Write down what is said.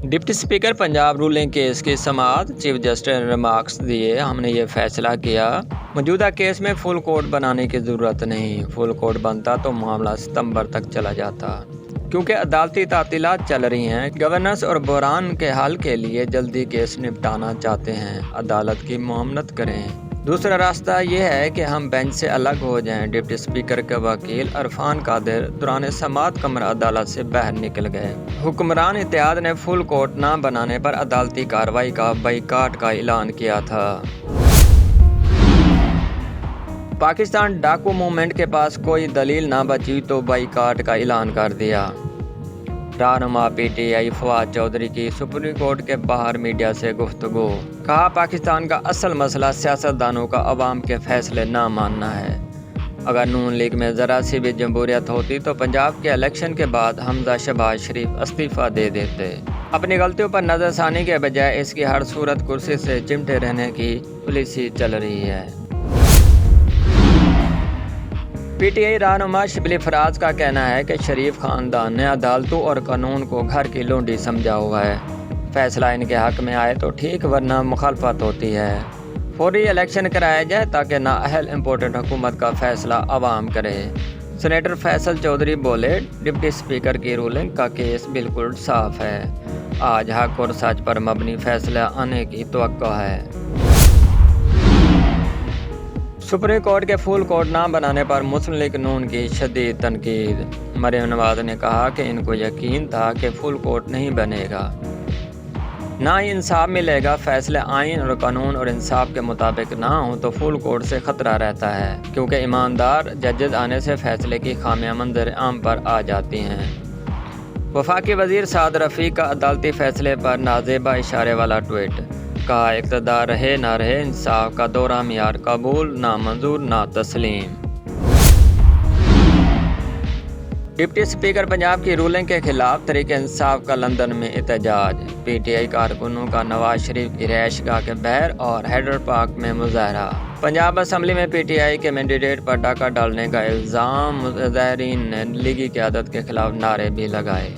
Deputy speaker Punjab ruling case کی سماعت، chief justice نے ریمارکس دیے۔ ہم نے یہ فیصلہ کیا، موجودہ کیس میں فل کورٹ بنانے کی ضرورت نہیں۔ فل کورٹ بنتا تو معاملہ ستمبر تک چلا جاتا، کیونکہ عدالتی تعطیلات چل رہی ہیں۔ گورننس اور بحران کے حل کے لیے جلدی کیس نپٹانا چاہتے ہیں، عدالت کی معاونت کریں۔ دوسرا راستہ یہ ہے کہ ہم بینچ سے الگ ہو جائیں۔ ڈپٹی اسپیکر کے وکیل عرفان قادر دوران سماعت کمرہ عدالت سے باہر نکل گئے۔ حکمران اتحاد نے فل کورٹ نہ بنانے پر عدالتی کارروائی کا بائیکاٹ کا اعلان کیا تھا۔ پاکستان ڈاکو موومنٹ کے پاس کوئی دلیل نہ بچی تو بائیکاٹ کا اعلان کر دیا۔ رہنما P T I Fawad Chaudhry کی سپریم کورٹ کے باہر میڈیا سے گفتگو۔ کہا، پاکستان کا اصل مسئلہ سیاستدانوں کا عوام کے فیصلے نہ ماننا ہے۔ اگر نون لیگ میں ذرا سی بھی جمہوریت ہوتی تو پنجاب کے الیکشن کے بعد حمزہ شہباز شریف استعفیٰ دے دیتے۔ اپنی غلطیوں پر نظر ثانی کے بجائے اس کی ہر صورت کرسی سے چمٹے رہنے کی پالیسی چل رہی ہے۔ پی ٹی آئی رہنما شبلی فراز کا کہنا ہے کہ شریف خاندان نے عدالتوں اور قانون کو گھر کی لونڈی سمجھا ہوا ہے۔ فیصلہ ان کے حق میں آئے تو ٹھیک، ورنہ مخالفت ہوتی ہے۔ فوری الیکشن کرایا جائے تاکہ نااہل امپورٹنٹ حکومت کا فیصلہ عوام کرے۔ سینیٹر فیصل چودھری بولے، ڈپٹی اسپیکر کی رولنگ کا کیس بالکل صاف ہے۔ آج حق اور سچ پر مبنی فیصلہ آنے کی توقع ہے۔ سپریم کورٹ کے فل کورٹ نہ بنانے پر مسلم لیگ نون کی شدید تنقید۔ مریم نواز نے کہا کہ ان کو یقین تھا کہ فل کورٹ نہیں بنے گا، نہ ہی انصاف ملے گا۔ فیصلے آئین اور قانون اور انصاف کے مطابق نہ ہوں تو فل کورٹ سے خطرہ رہتا ہے، کیونکہ ایماندار ججز آنے سے فیصلے کی خامیاں منظر عام پر آ جاتی ہیں۔ وفاقی وزیر سعد رفیق کا عدالتی فیصلے پر نازیبا اشارے والا ٹویٹ۔ کہا، اقتدار رہے نہ رہے، انصاف کا دوہرا معیار قبول نہ منظور نہ تسلیم۔ ڈپٹی اسپیکر پنجاب کی رولنگ کے خلاف تحریک انصاف کا لندن میں احتجاج۔ پی ٹی آئی کارکنوں کا نواز شریف کی رہائش گاہ کے باہر اور ہیڈر پارک میں مظاہرہ۔ پنجاب اسمبلی میں پی ٹی آئی کے کینڈیڈیٹ پر ڈاکہ ڈالنے کا الزام، مظاہرین نے لیگی قیادت کے خلاف نعرے بھی لگائے۔